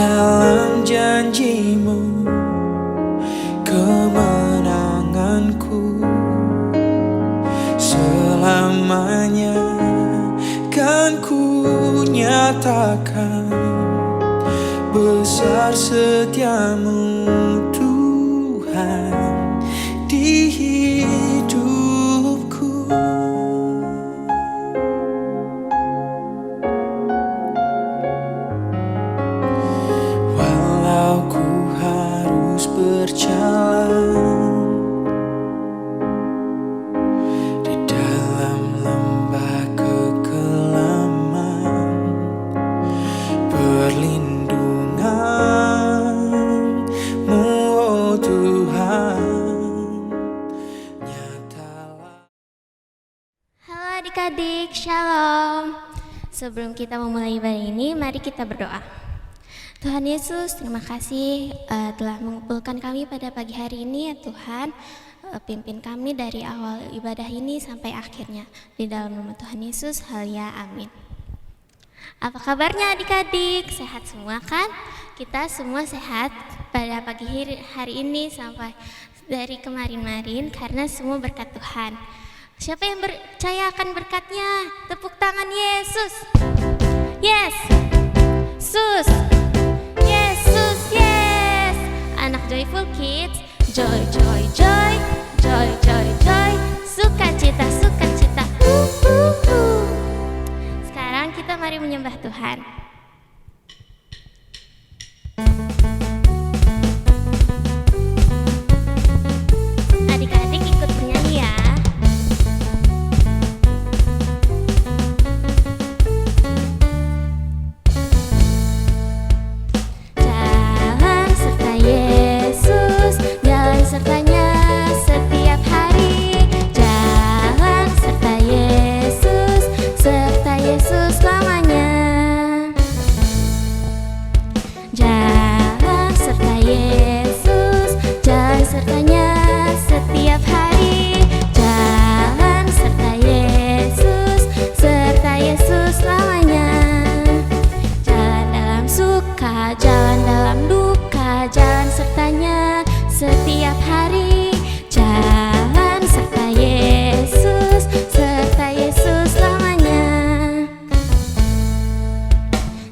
dalam janjimu, kemenanganku selamanya kan ku nyatakan. Besar setiamu Tuhan di hidupku. Walau ku harus berjalan di dalam lembah kekelaman, perlindungan-Mu oh Tuhan nyatalah. Halo adik-adik, shalom. Sebelum kita memulai ibadah ini, mari kita berdoa. Tuhan Yesus, terima kasih telah mengumpulkan kami pada pagi hari ini ya Tuhan. Pimpin kami dari awal ibadah ini sampai akhirnya. Di dalam nama Tuhan Yesus, halia, amin. Apa kabarnya adik-adik? Sehat semua kan? Kita semua sehat pada pagi hari ini sampai dari kemarin-marin karena semua berkat Tuhan. Siapa yang percaya akan berkatnya? Tepuk tangan Yesus. Yes. Sus. Yesus, yes. Anak Joyful Kids, joy, joy, joy, joy, joy, joy, sukacita, sukacita. Sekarang kita mari menyembah Tuhan. Adik-adik ikut bernyanyi ya. Jalan serta Yesus, jalan sertanya setiap hari. Jalan serta Yesus selamanya. Jalan serta Yesus, jalan sertanya setiap hari. Jalan serta Yesus selamanya. Jalan dalam suka, jalan dalam duka, jalan sertanya setiap hari. Jalan serta Yesus selamanya.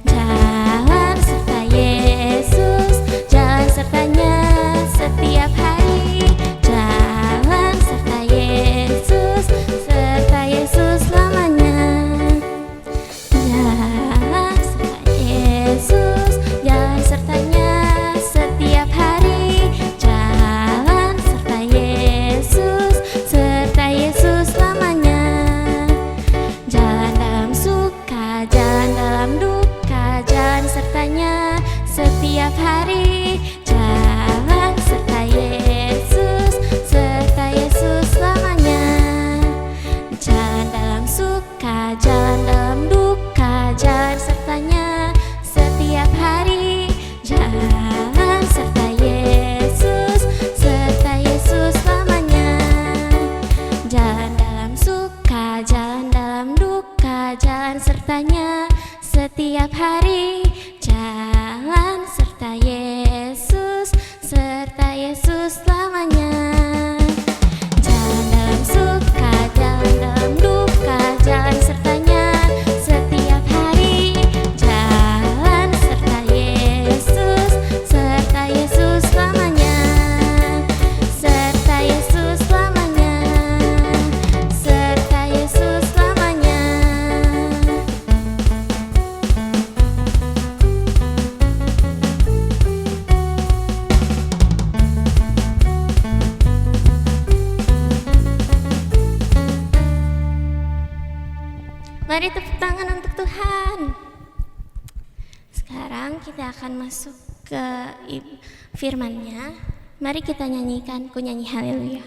Jalan serta Yesus, jalan sertanya setiap hari. Jalan serta Yesus selamanya. Jalan serta Yesus, jalan sertanya setiap hari. Jalan serta Yesus selamanya. Jalan dalam suka, jalan dalam duka, jalan sertanya setiap hari. Jalan serta Yesus selamanya. Jalan dalam suka, jalan dalam duka, jalan sertanya setiap hari. Jalan serta Yesus selamanya. Jalan dalam suka, jalan dalam duka, jalan sertanya setiap hari. Jalan serta Yesus selamanya. Jalan dalam suka, jalan dalam duka, jalan sertanya setiap hari. Jalan serta Yesus selamanya. Serta Yesus selamanya. Serta Yesus selamanya. Mari tepuk tangan untuk Tuhan. Sekarang kita akan masuk ke firman-Nya. Mari kita nyanyikan kunyanyi haleluya.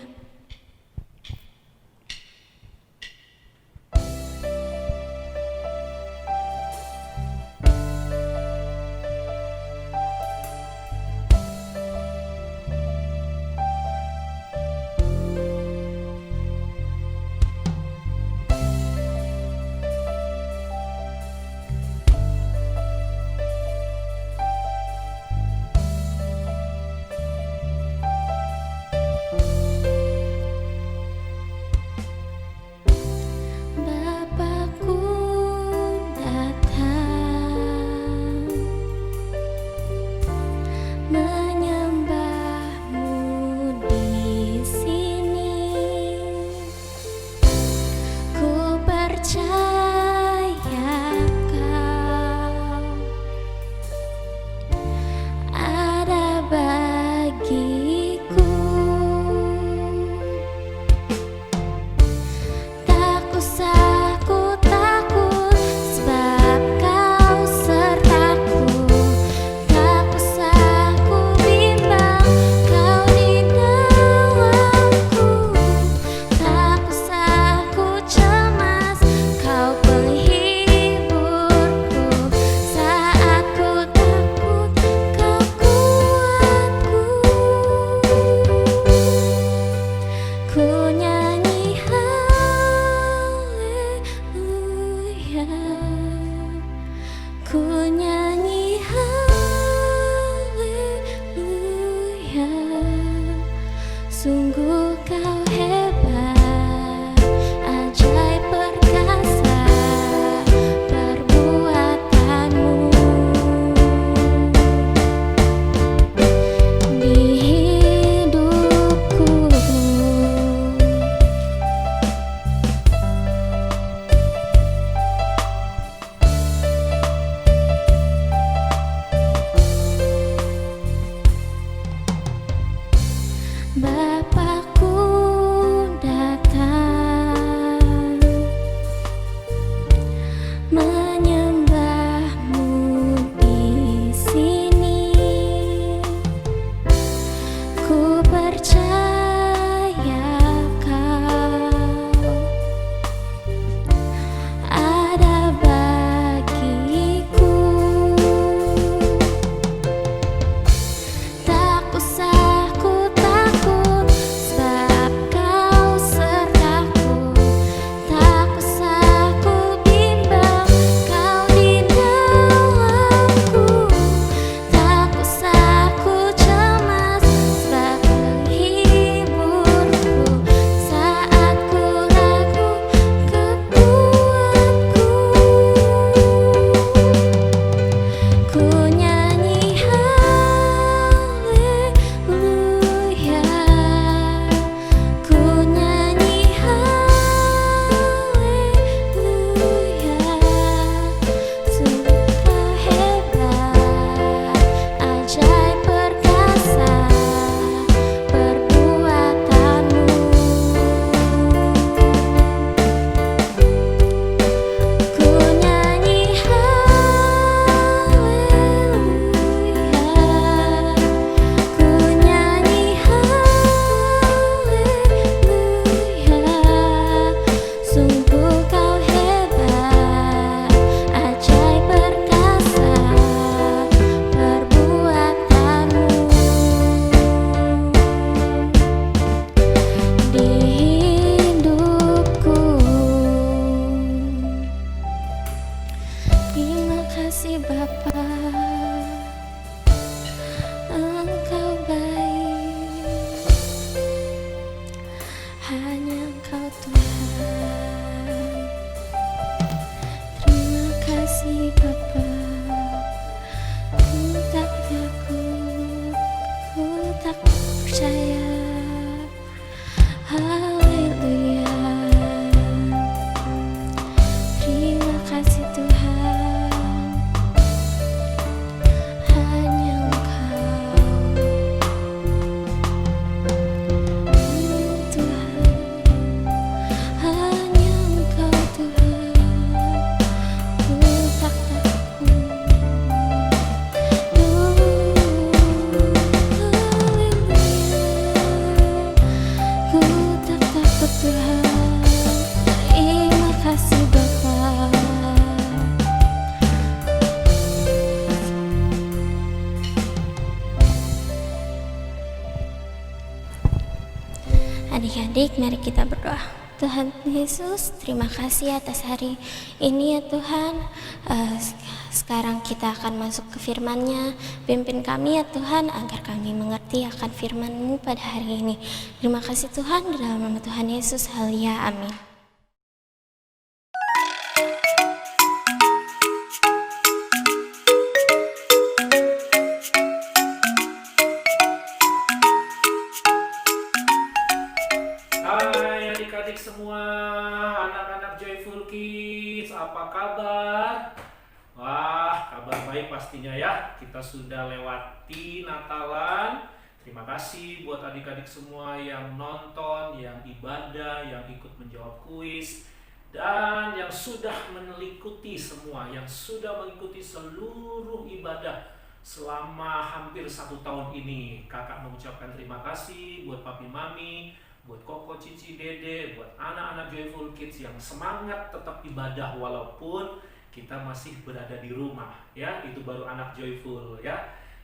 adik-adik, mari kita berdoa. Tuhan Yesus, terima kasih atas hari ini ya Tuhan. Sekarang kita akan masuk ke firman-Nya. Pimpin kami ya Tuhan, agar kami mengerti akan firman-Mu pada hari ini. Terima kasih Tuhan, di dalam nama Tuhan Yesus, haleluya, amin. Hai adik-adik semua, anak-anak Joyful Kids, apa kabar? Wah, kabar baik pastinya ya. Kita sudah lewati Natalan. Terima kasih buat adik-adik semua yang nonton, yang ibadah, yang ikut menjawab kuis, dan yang sudah mengikuti semua, yang sudah mengikuti seluruh ibadah selama hampir 1 tahun ini. Kakak mengucapkan terima kasih buat papi mami, buat koko, cici, dede, buat anak-anak Joyful Kids yang semangat tetap ibadah walaupun kita masih berada di rumah ya. Itu baru anak Joyful ya.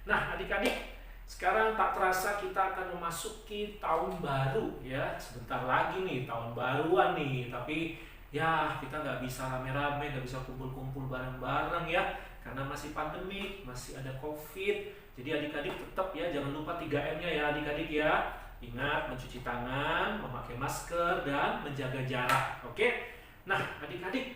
Nah adik-adik, sekarang tak terasa kita akan memasuki tahun baru ya. Sebentar lagi nih tahun baruan nih. Tapi ya kita nggak bisa rame-rame, nggak bisa kumpul-kumpul bareng-bareng ya, karena masih pandemi, masih ada COVID. Jadi adik-adik tetap ya, jangan lupa 3M-nya ya adik-adik ya. Ingat mencuci tangan, memakai masker, dan menjaga jarak. Oke? Nah adik-adik,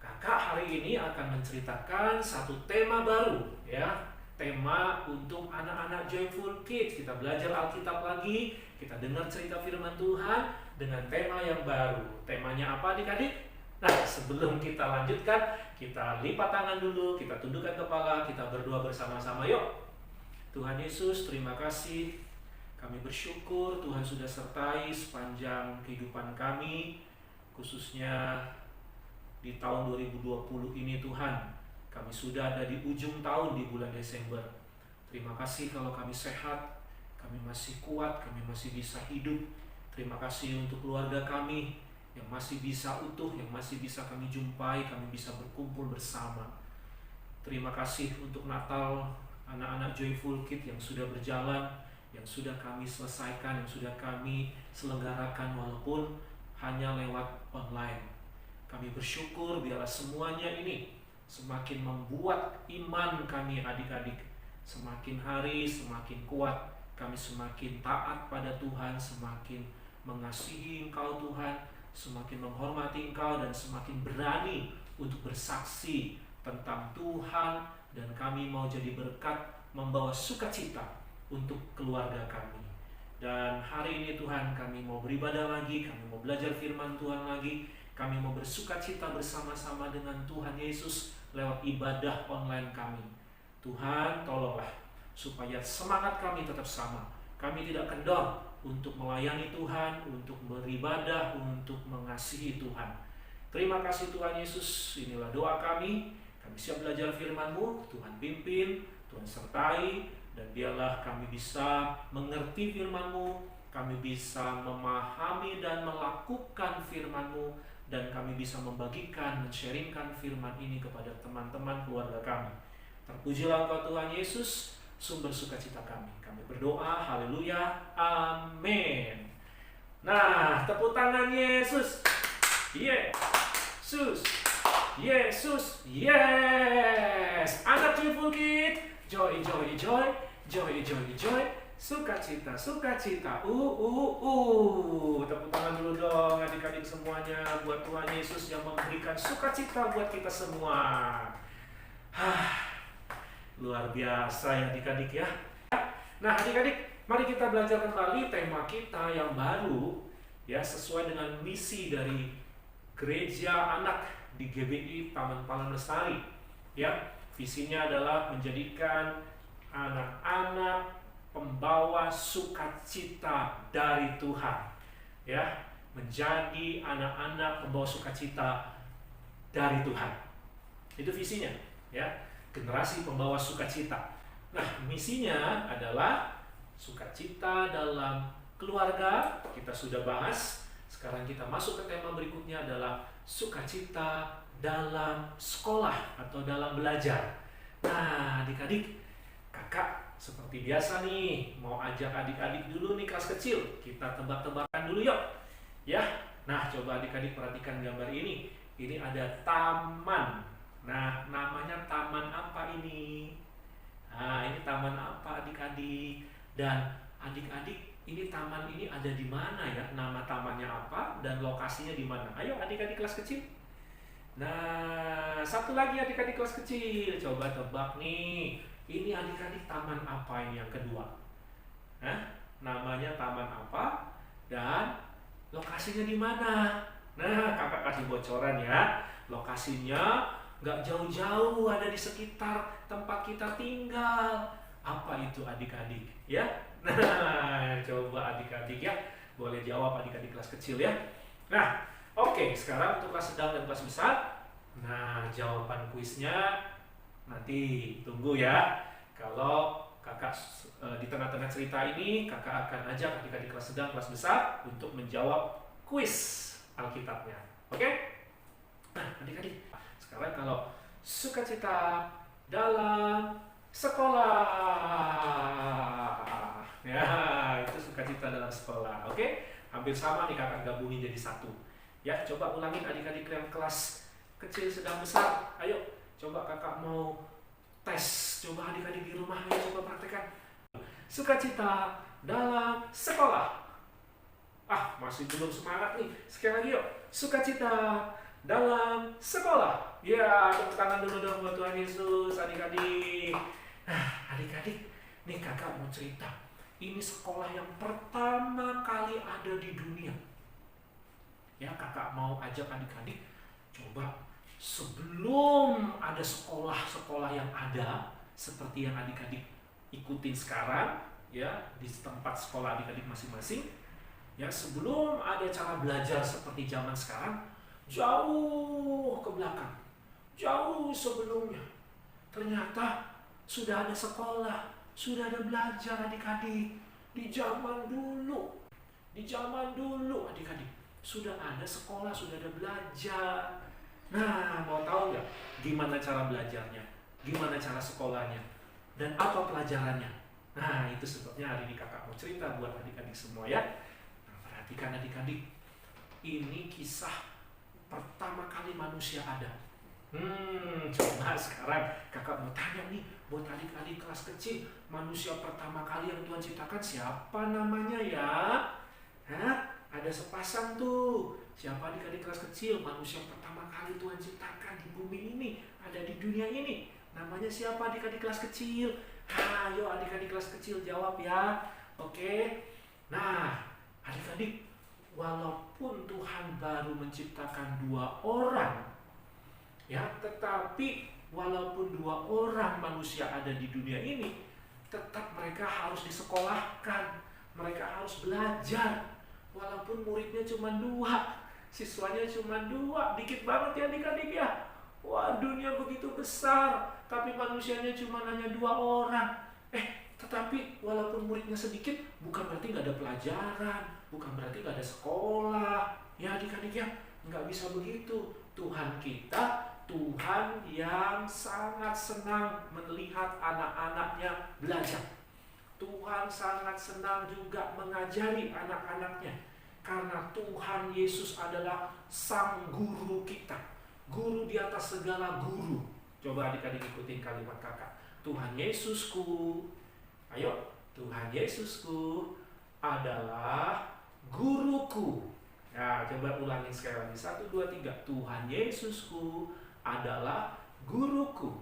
kakak hari ini akan menceritakan satu tema baru ya. Tema untuk anak-anak Joyful Kids. Kita belajar Alkitab lagi, kita dengar cerita firman Tuhan dengan tema yang baru. Temanya apa adik-adik? Nah sebelum kita lanjutkan, kita lipat tangan dulu, kita tundukkan kepala, kita berdoa bersama-sama yuk. Tuhan Yesus, terima kasih. Kami bersyukur Tuhan sudah sertai sepanjang kehidupan kami, khususnya di tahun 2020 ini Tuhan. Kami sudah ada di ujung tahun di bulan Desember. Terima kasih kalau kami sehat, kami masih kuat, kami masih bisa hidup. Terima kasih untuk keluarga kami yang masih bisa utuh, yang masih bisa kami jumpai, kami bisa berkumpul bersama. Terima kasih untuk Natal anak-anak Joyful Kids yang sudah berjalan, yang sudah kami selesaikan, yang sudah kami selenggarakan walaupun hanya lewat online. Kami bersyukur biarlah semuanya ini semakin membuat iman kami adik-adik semakin hari semakin kuat. Kami semakin taat pada Tuhan, semakin mengasihi Engkau Tuhan, semakin menghormati Engkau, dan semakin berani untuk bersaksi tentang Tuhan. Dan kami mau jadi berkat, membawa sukacita untuk keluarga kami. Dan hari ini Tuhan, kami mau beribadah lagi, kami mau belajar firman Tuhan lagi, kami mau bersukacita bersama-sama dengan Tuhan Yesus lewat ibadah online kami. Tuhan tolonglah supaya semangat kami tetap sama. Kami tidak kendor untuk melayani Tuhan, untuk beribadah, untuk mengasihi Tuhan. Terima kasih Tuhan Yesus, inilah doa kami. Kami siap belajar firman-Mu, Tuhan pimpin, Tuhan sertai, dan biarlah kami bisa mengerti firman-Mu, kami bisa memahami dan melakukan firman-Mu, dan kami bisa membagikan, men-sharingkan firman ini kepada teman-teman keluarga kami. Terpujilah Engkau Tuhan Yesus, sumber sukacita kami. Kami berdoa, haleluya, amin. Nah, tepuk tangan Yesus. Yesus, Yesus, yes. Anak Joyful Kids, joy, joy, joy, joy, joy, joy, sukacita, sukacita. Tepuk tangan dulu dong adik-adik semuanya buat Tuhan Yesus yang memberikan sukacita buat kita semua. Luar biasa ya adik-adik ya. Nah adik-adik, mari kita belajar kembali tema kita yang baru ya, sesuai dengan misi dari Gereja Anak di GBI Taman Palang Lestari ya. Visinya adalah menjadikan anak-anak pembawa sukacita dari Tuhan ya, menjadi anak-anak pembawa sukacita dari Tuhan. Itu visinya ya, generasi pembawa sukacita. Nah misinya adalah sukacita dalam keluarga, kita sudah bahas. Sekarang kita masuk ke tema berikutnya adalah sukacita dalam sekolah atau dalam belajar. Nah adik-adik, kakak seperti biasa nih mau ajak adik-adik dulu nih kelas kecil, kita tebak-tebakan makan dulu yuk. Ya. Nah, coba adik-adik perhatikan gambar ini. Ini ada taman. Nah, namanya taman apa ini? Nah, ini taman apa adik-adik? Dan adik-adik, ini taman ini ada di mana ya? Nama tamannya apa dan lokasinya di mana? Ayo adik-adik kelas kecil. Nah, satu lagi adik-adik kelas kecil. Coba tebak nih. Ini adik-adik taman apa ini yang kedua? Hah? Namanya taman apa? Dan lokasinya di mana? Nah, kakak kasih bocoran ya. Lokasinya nggak jauh-jauh, ada di sekitar tempat kita tinggal. Apa itu adik-adik? Ya? Nah, coba adik-adik ya. Boleh jawab adik-adik kelas kecil ya. Nah, oke, sekarang untuk kelas sedang dan kelas besar. Nah, jawaban kuisnya nanti tunggu ya. Kalau kakak di tengah-tengah cerita ini, kakak akan ajak adik-adik kelas sedang, kelas besar untuk menjawab kuis Alkitabnya. Oke? Nah, adik-adik, sekarang kalau sukacita dalam sekolah. Ya, itu sukacita dalam sekolah. Oke? Hampir sama nih kakak gabungin jadi satu. Ya, coba ulangin adik-adik yang kelas kecil, sedang, besar. Ayo, coba kakak mau tes. Coba adik-adik di rumah, ayo coba praktekkan. Sukacita dalam sekolah. Ah, masih belum semangat nih. Sekali lagi yuk. Sukacita dalam sekolah. Ya, tepuk tangan dulu dong buat Tuhan Yesus, adik-adik. Nah, adik-adik, nih kakak mau cerita. Ini sekolah yang pertama kali ada di dunia. Ya, kakak mau ajak adik-adik, coba sebelum ada sekolah-sekolah yang ada, seperti yang adik-adik ikutin sekarang, ya, di tempat sekolah adik-adik masing-masing, ya, sebelum ada cara belajar seperti zaman sekarang, jauh ke belakang, jauh sebelumnya, ternyata sudah ada sekolah, sudah ada belajar adik-adik. Di zaman dulu adik-adik, sudah ada sekolah, sudah ada belajar. Nah, mau tahu nggak gimana cara belajarnya, gimana cara sekolahnya, dan apa pelajarannya? Nah, itu sebabnya hari ini kakak mau cerita buat adik-adik semua ya. Nah, perhatikan adik-adik, ini kisah pertama kali manusia ada. Coba sekarang kakak mau tanya nih buat adik-adik kelas kecil, manusia pertama kali yang Tuhan ciptakan siapa namanya ya? Hah? Ada sepasang tuh. Siapa adik-adik kelas kecil? Manusia pertama kali Tuhan ciptakan di bumi ini, ada di dunia ini. Namanya siapa adik-adik kelas kecil? Ayo adik-adik kelas kecil jawab ya. Oke. Nah, adik-adik, walaupun Tuhan baru menciptakan 2 orang, ya, tetapi walaupun 2 orang manusia ada di dunia ini, tetap mereka harus disekolahkan, mereka harus belajar. Walaupun muridnya cuma 2, siswanya cuma 2, dikit banget ya adik-adik ya. Wah, dunia begitu besar, tapi manusianya cuma hanya 2 orang. Tetapi walaupun muridnya sedikit, bukan berarti nggak ada pelajaran, bukan berarti nggak ada sekolah. Ya adik-adik ya, nggak bisa begitu. Tuhan kita, Tuhan yang sangat senang melihat anak-anaknya belajar. Tuhan sangat senang juga mengajari anak-anaknya. Karena Tuhan Yesus adalah sang guru kita. Guru di atas segala guru. Coba adik-adik ikutin kalimat kakak. Tuhan Yesusku, ayo, Tuhan Yesusku adalah guruku. Nah, coba ulangin sekali lagi. 1, 2, 3. Tuhan Yesusku adalah guruku.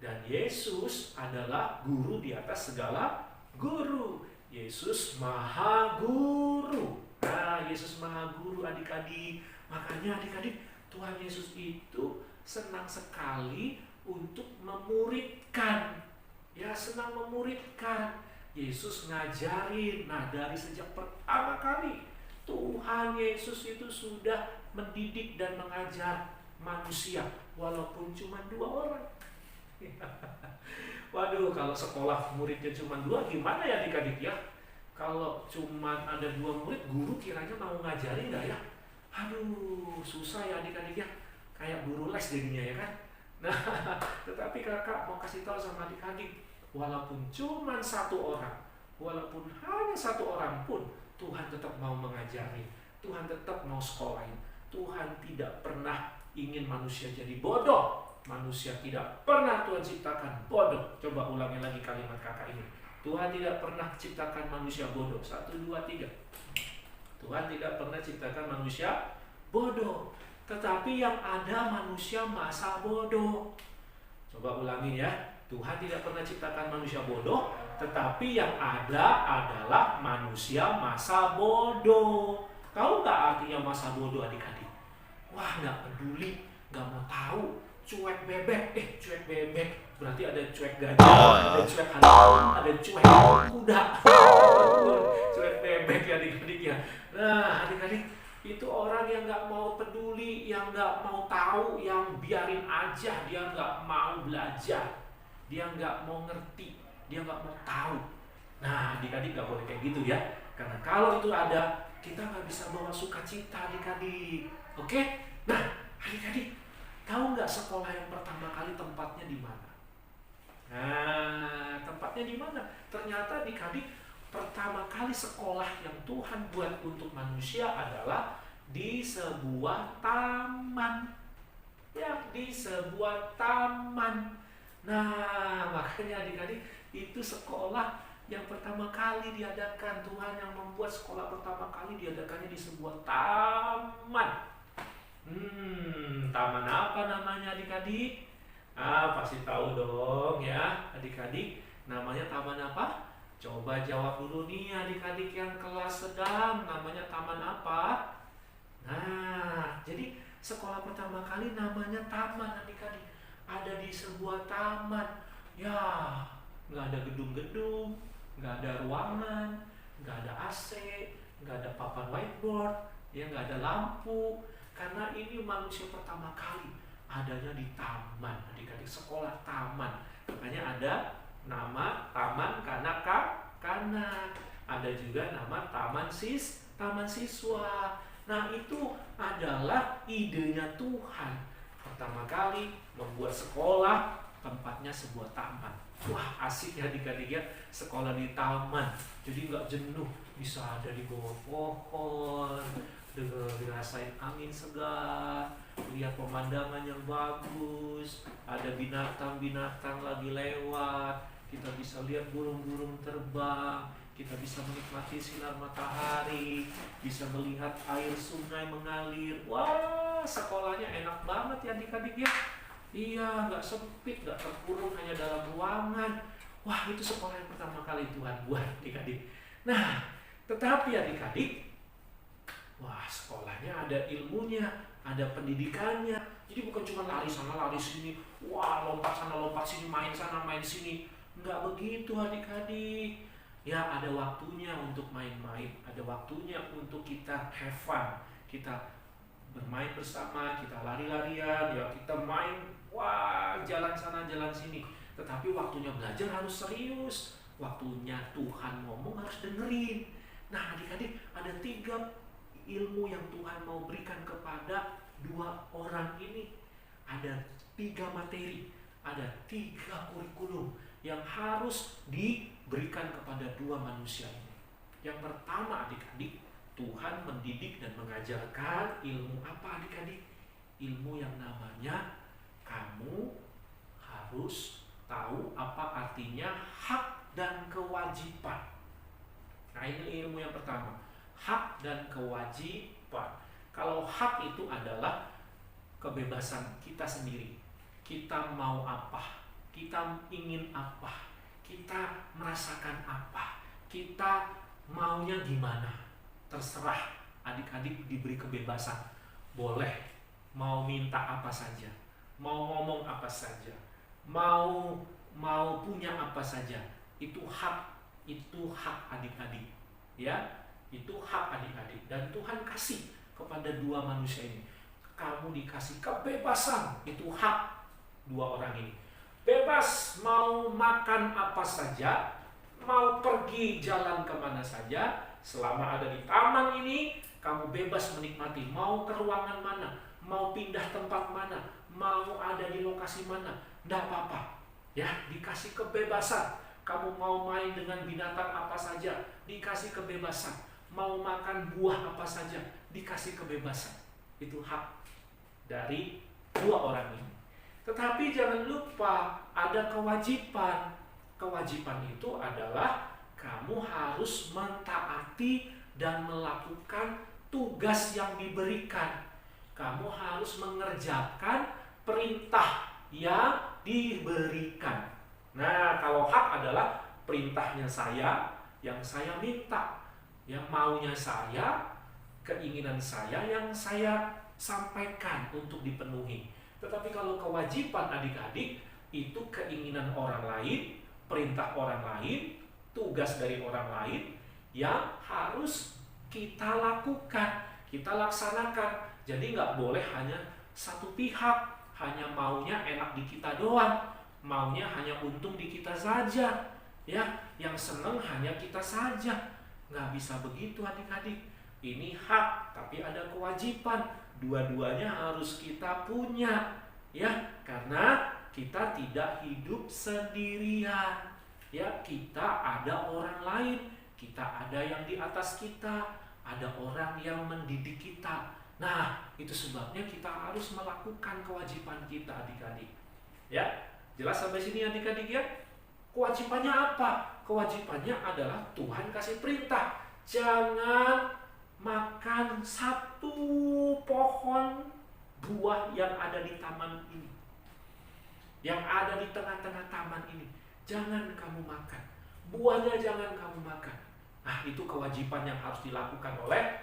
Dan Yesus adalah guru di atas segala guru. Yesus Maha Guru. Nah, Yesus Maha Guru adik-adik. Makanya adik-adik, Tuhan Yesus itu senang sekali untuk memuridkan. Ya, senang memuridkan. Yesus ngajarin. Nah, dari sejak pertama kali Tuhan Yesus itu sudah mendidik dan mengajar manusia, walaupun cuma 2 orang. Waduh, kalau sekolah muridnya cuma 2, gimana ya adik-adik ya? Kalau cuma ada 2 murid, guru kiranya mau ngajarin nggak ya? Aduh, susah ya adik-adik ya. Kayak guru les jadinya ya kan? Nah, tetapi kakak mau kasih tahu sama adik-adik, walaupun cuma 1 orang, walaupun hanya 1 orang pun, Tuhan tetap mau mengajari, Tuhan tetap mau sekolahin. Tuhan tidak pernah ingin manusia jadi bodoh. Manusia tidak pernah Tuhan ciptakan bodoh. Coba ulangi lagi kalimat kakak ini. Tuhan tidak pernah ciptakan manusia bodoh. 1, 2, 3. Tuhan tidak pernah ciptakan manusia bodoh. Tetapi yang ada manusia masa bodoh. Coba ulangi ya. Tuhan tidak pernah ciptakan manusia bodoh, tetapi yang ada adalah manusia masa bodoh. Tahu nggak artinya masa bodoh adik-adik? Wah, nggak peduli, nggak mau tahu, cuek bebek. Cuek bebek berarti ada cuek gajah, ada cuek harimau, ada cuek kuda. Cuek bebek ya adik-adik ya. Nah adik-adik, itu orang yang nggak mau peduli, yang nggak mau tahu, yang biarin aja, dia nggak mau belajar, dia nggak mau ngerti, dia nggak mau tahu. Nah adik-adik nggak boleh kayak gitu ya, karena kalau itu ada, kita nggak bisa bawa sukacita adik-adik. Oke? Nah adik-adik, tahu nggak sekolah yang pertama kali tempatnya di mana? Nah tempatnya di mana? Ternyata adik-adik, pertama kali sekolah yang Tuhan buat untuk manusia adalah di sebuah taman. Ya, di sebuah taman. Nah, makanya adik-adik, itu sekolah yang pertama kali diadakan. Tuhan yang membuat sekolah pertama kali diadakannya di sebuah taman. Taman apa namanya adik-adik? Pasti tahu dong ya adik-adik. Namanya taman apa? Coba jawab dulu nih adik-adik yang kelas sedang. Namanya taman apa? Nah, jadi sekolah pertama kali namanya taman adik-adik. Ada di sebuah taman. Ya, nggak ada gedung-gedung, nggak ada ruangan, nggak ada AC, nggak ada papan whiteboard, ya nggak ada lampu. Karena ini manusia pertama kali adanya di taman adik-adik, sekolah taman. Makanya ada nama taman kanak-kanak. Ada juga nama taman siswa. Nah itu adalah idenya Tuhan. Pertama kali membuat sekolah, tempatnya sebuah taman. Wah asik ya adik-adik ya, sekolah di taman. Jadi nggak jenuh, bisa ada di bawah pohon, dirasain angin segar, lihat pemandangan yang bagus, ada binatang-binatang lagi lewat, kita bisa lihat burung-burung terbang, kita bisa menikmati sinar matahari, bisa melihat air sungai mengalir. Wah, sekolahnya enak banget ya adik-adik ya. Iya, nggak sempit, nggak terkurung hanya dalam ruangan. Wah, itu sekolah yang pertama kali Tuhan buat adik-adik. Nah, tetapi adik-adik, wah sekolahnya ada ilmunya, ada pendidikannya. Jadi bukan cuma lari sana lari sini, wah lompat sana lompat sini, main sana main sini. Nggak begitu adik-adik. Ya ada waktunya untuk main-main, ada waktunya untuk kita have fun, kita bermain bersama, kita lari-larian, ya kita main, wah jalan sana jalan sini. Tetapi waktunya belajar harus serius, waktunya Tuhan ngomong harus dengerin. Nah adik-adik, ada 3 ilmu yang Tuhan mau berikan kepada 2 orang ini. Ada 3 materi, ada 3 kurikulum yang harus diberikan kepada 2 manusia ini. Yang pertama adik-adik, Tuhan mendidik dan mengajarkan ilmu apa adik-adik? Ilmu yang namanya kamu harus tahu apa artinya hak dan kewajiban. Nah ini ilmu yang pertama, hak dan kewajiban. Kalau hak itu adalah kebebasan kita sendiri. Kita mau apa? Kita ingin apa? Kita merasakan apa? Kita maunya gimana? Terserah adik-adik diberi kebebasan. Boleh mau minta apa saja, mau ngomong apa saja, mau punya apa saja. Itu hak adik-adik. Ya, itu hak adik-adik. Dan Tuhan kasih kepada 2 manusia ini. Kamu dikasih kebebasan, itu hak 2 orang ini. Bebas mau makan apa saja, mau pergi jalan kemana saja. Selama ada di taman ini, kamu bebas menikmati. Mau ke ruangan mana, mau pindah tempat mana, mau ada di lokasi mana, enggak apa-apa. Ya, dikasih kebebasan. Kamu mau main dengan binatang apa saja, dikasih kebebasan. mau makan buah apa saja, dikasih kebebasan. Itu hak dari dua orang ini. Tetapi jangan lupa ada kewajiban. Kewajiban itu adalah kamu harus mentaati dan melakukan tugas yang diberikan. Kamu harus mengerjakan perintah yang diberikan. Nah, kalau hak adalah perintahnya saya, yang saya minta, yang maunya saya, keinginan saya yang saya sampaikan untuk dipenuhi. Tetapi kalau kewajiban adik-adik itu keinginan orang lain, perintah orang lain, tugas dari orang lain yang harus kita lakukan, kita laksanakan. Jadi nggak boleh hanya satu pihak, hanya maunya enak di kita doang, maunya hanya untung di kita saja, ya, yang seneng hanya kita saja. Nggak bisa begitu adik-adik. Ini hak, tapi ada kewajiban. Dua-duanya harus kita punya, ya, karena kita tidak hidup sendirian, ya, kita ada orang lain, kita ada yang di atas kita, ada orang yang mendidik kita. Nah, itu sebabnya kita harus melakukan kewajiban kita adik-adik, ya. Jelas sampai sini adik-adik ya? Kewajibannya apa? Kewajibannya adalah Tuhan kasih perintah, jangan makan satu pohon buah yang ada di taman ini, yang ada di tengah-tengah taman ini. Jangan kamu makan, buahnya jangan kamu makan. Nah, itu kewajiban yang harus dilakukan oleh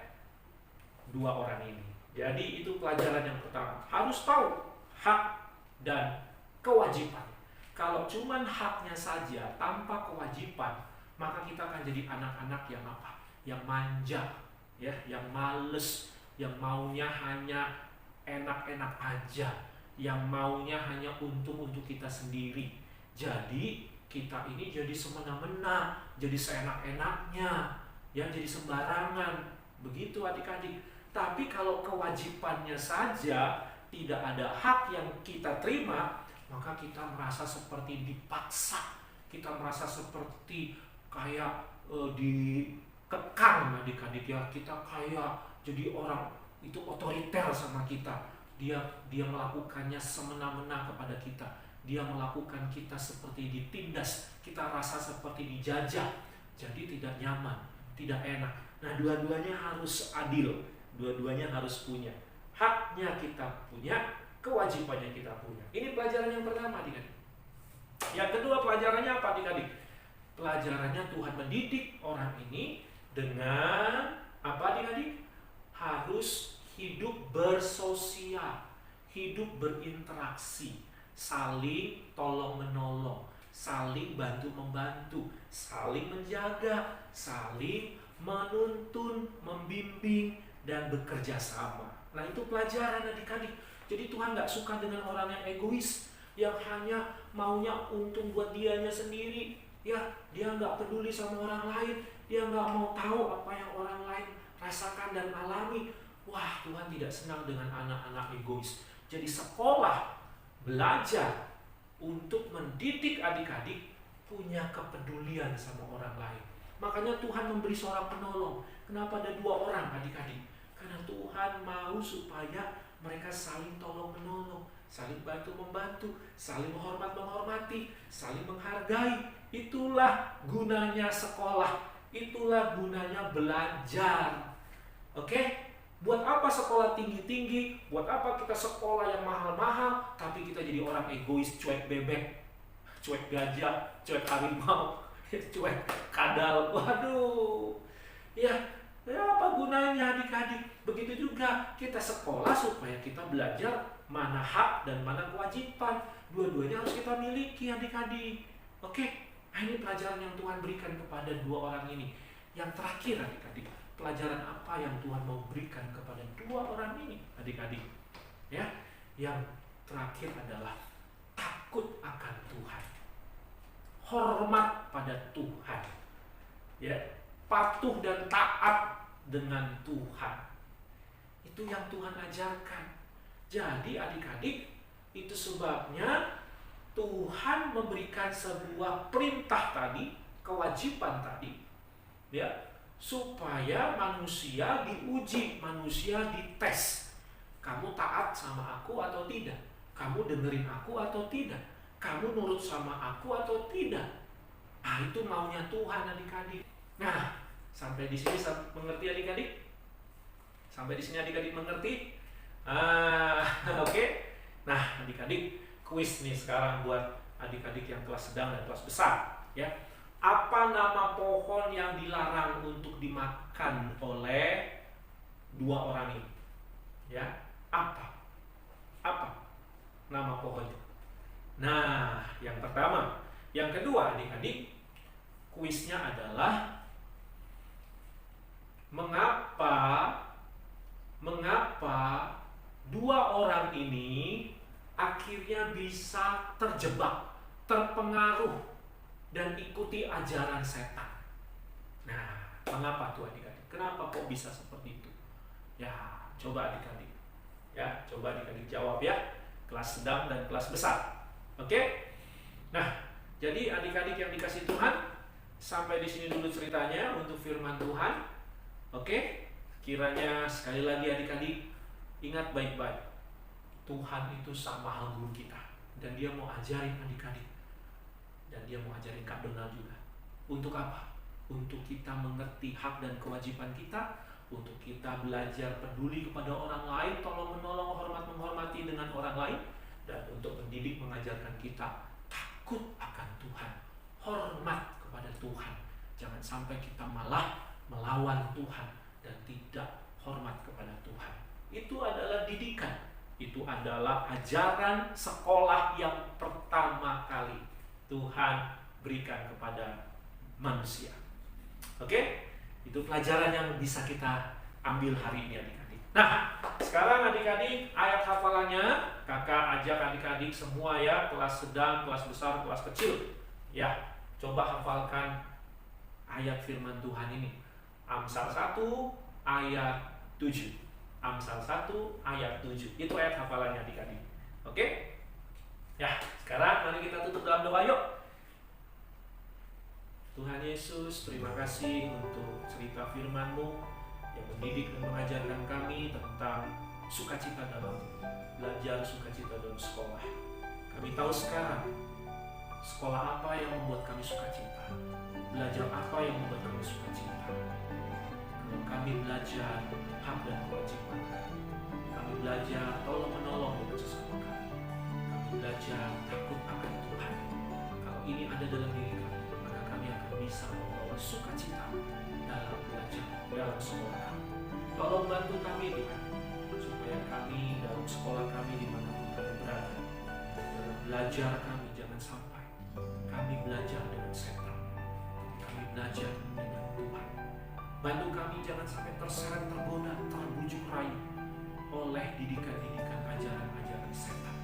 dua orang ini. Jadi itu pelajaran yang pertama, harus tahu hak dan kewajiban. Kalau cuman haknya saja tanpa kewajiban, maka kita akan jadi anak-anak yang apa? Yang manja, ya, yang males, yang maunya hanya enak-enak aja, yang maunya hanya untung untuk kita sendiri. Jadi kita ini jadi semena-mena, jadi seenak-enaknya, ya, jadi sembarangan. Begitu adik-adik. Tapi kalau kewajibannya saja tidak ada hak yang kita terima, maka kita merasa seperti dipaksa, kita merasa seperti kayak dikekang adik-adik, ya, kita kayak jadi orang itu otoriter sama kita. Dia melakukannya semena-mena kepada kita. Dia melakukan kita seperti ditindas, kita rasa seperti dijajah. Jadi tidak nyaman, tidak enak. Nah, dua-duanya harus adil, dua-duanya harus punya. Haknya kita punya, kewajibannya kita punya. Ini pelajaran yang pertama adik-adik. Yang kedua pelajarannya apa adik-adik? Pelajarannya Tuhan mendidik orang ini dengan apa adik-adik? Harus hidup bersosial, hidup berinteraksi, saling tolong-menolong, saling bantu-membantu, saling menjaga, saling menuntun, membimbing, dan bekerja sama. Nah, itu pelajaran adik-adik. Jadi Tuhan gak suka dengan orang yang egois, yang hanya maunya untung buat dianya sendiri. Ya, dia gak peduli sama orang lain, dia gak mau tahu apa yang orang lain rasakan dan alami. Wah, Tuhan tidak senang dengan anak-anak egois. Jadi sekolah belajar untuk mendidik adik-adik punya kepedulian sama orang lain. Makanya Tuhan memberi seorang penolong. Kenapa ada dua orang adik-adik? Karena Tuhan mau supaya mereka saling tolong-menolong, saling bantu-membantu, saling menghormat-menghormati, saling menghargai. Itulah gunanya sekolah, itulah gunanya belajar. Oke? Buat apa sekolah tinggi-tinggi? Buat apa kita sekolah yang mahal-mahal, tapi kita jadi orang egois, cuek bebek, cuek gajah, cuek harimau, cuek kadal. Waduh, ya apa gunanya adik-adik? Begitu juga kita sekolah supaya kita belajar mana hak dan mana kewajiban. Dua-duanya harus kita miliki adik-adik. Oke? Nah, ini pelajaran yang Tuhan berikan kepada dua orang ini. Yang terakhir adik-adik, pelajaran apa yang Tuhan mau berikan kepada dua orang ini adik-adik? Ya, yang terakhir adalah takut akan Tuhan, hormat pada Tuhan, ya, patuh dan taat dengan Tuhan. Itu yang Tuhan ajarkan. Jadi adik-adik, itu sebabnya Tuhan memberikan sebuah perintah tadi, kewajiban tadi, ya, supaya manusia diuji, manusia dites. Kamu taat sama aku atau tidak? Kamu dengerin aku atau tidak? Kamu nurut sama aku atau tidak? Ah, itu maunya Tuhan adik-adik. Nah, sampai di sini mengerti adik-adik? Sampai di sini adik-adik mengerti? Oke. Nah, adik-adik, kuis nih sekarang buat adik-adik yang kelas sedang dan kelas besar, ya. Apa nama pohon yang dilarang untuk dimakan oleh dua orang ini? Ya, apa? Apa nama pohonnya? Nah, yang pertama. Yang kedua, adik-adik, kuisnya adalah mengapa dua orang ini akhirnya bisa terjebak, terpengaruh, dan ikuti ajaran setan. Nah, mengapa tuh adik-adik? Kenapa kok bisa seperti itu? Ya, coba adik-adik. Ya, coba adik-adik jawab ya. Kelas sedang dan kelas besar. Oke? Nah, jadi adik-adik yang dikasih Tuhan, sampai di sini dulu ceritanya untuk firman Tuhan. Oke? Kiranya sekali lagi adik-adik ingat baik-baik. Tuhan itu sang maha guru kita, dan dia mau ajarin adik-adik. Dan dia mau ajarin Kak Donald juga. Untuk apa? Untuk kita mengerti hak dan kewajiban kita, untuk kita belajar peduli kepada orang lain, tolong menolong, hormat menghormati dengan orang lain, dan untuk mendidik mengajarkan kita takut akan Tuhan, hormat kepada Tuhan. Jangan sampai kita malah melawan Tuhan dan tidak hormat kepada Tuhan. Itu adalah didikan, itu adalah ajaran sekolah yang pertama kali Tuhan berikan kepada manusia. Oke? Itu pelajaran yang bisa kita ambil hari ini adik-adik. Nah, sekarang adik-adik ayat hafalannya kakak ajak adik-adik semua ya, kelas sedang, kelas besar, kelas kecil. Ya, coba hafalkan ayat firman Tuhan ini. Amsal 1 ayat 7. Amsal 1 ayat 7. Itu ayat hafalannya adik-adik. Oke? Ya, sekarang mari kita tutup dalam doa yuk. Tuhan Yesus, terima kasih untuk cerita firman-Mu yang mendidik dan mengajarkan kami tentang sukacita dalam belajar, sukacita dalam sekolah. Kami tahu sekarang sekolah apa yang membuat kami sukacita, belajar apa yang membuat kami sukacita. Kalau kami belajar hak dan kewajiban, kami belajar tolong menolong dengan sesama kami. Kami belajar takut akan Tuhan. Kalau ini ada dalam diri kami, maka kami akan bisa membawa sukacita dalam belajar, dalam sekolah kami. Tolong bantu kami Tuhan, supaya kami dalam sekolah kami dimanapun kami berada, dalam belajar kami jangan sampai kami belajar dengan setan, kami belajar dengan Tuhan. Bantu kami jangan sampai terseret, tergoda, terbujuk rayu oleh didikan-didikan ajaran-ajaran setan.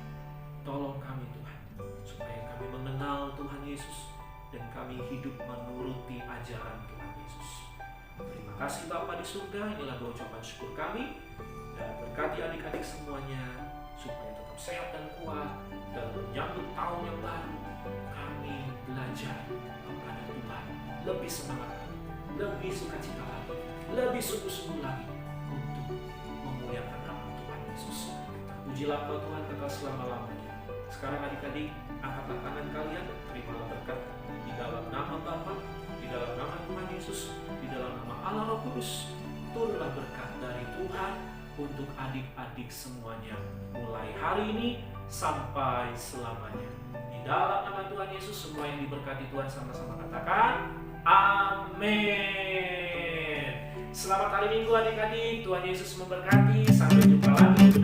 Tolong kami Tuhan, supaya kami mengenal Tuhan Yesus dan kami hidup menuruti ajaran Tuhan Yesus. Terima kasih Bapa di surga, inilah doa ucapan syukur kami, dan berkati adik-adik semuanya supaya tetap sehat dan kuat dalam menyambut tahun yang baru. Kami belajar kepada Tuhan lebih semangat lagi, lebih sukacita lagi, lebih sungguh-sungguh lagi untuk memuliakan nama Tuhan Yesus. Pujilah Kau Tuhan kekal selama-lamanya. Sekarang adik-adik, angkatlah tangan kalian, terimalah berkat di dalam nama Bapa, di dalam nama Tuhan Yesus, di dalam nama Allah Roh Kudus. Turunlah berkat dari Tuhan untuk adik-adik semuanya, mulai hari ini sampai selamanya. Di dalam nama Tuhan Yesus, semua yang diberkati Tuhan sama-sama katakan amin. Selamat hari Minggu adik-adik, Tuhan Yesus memberkati. Sampai jumpa lagi.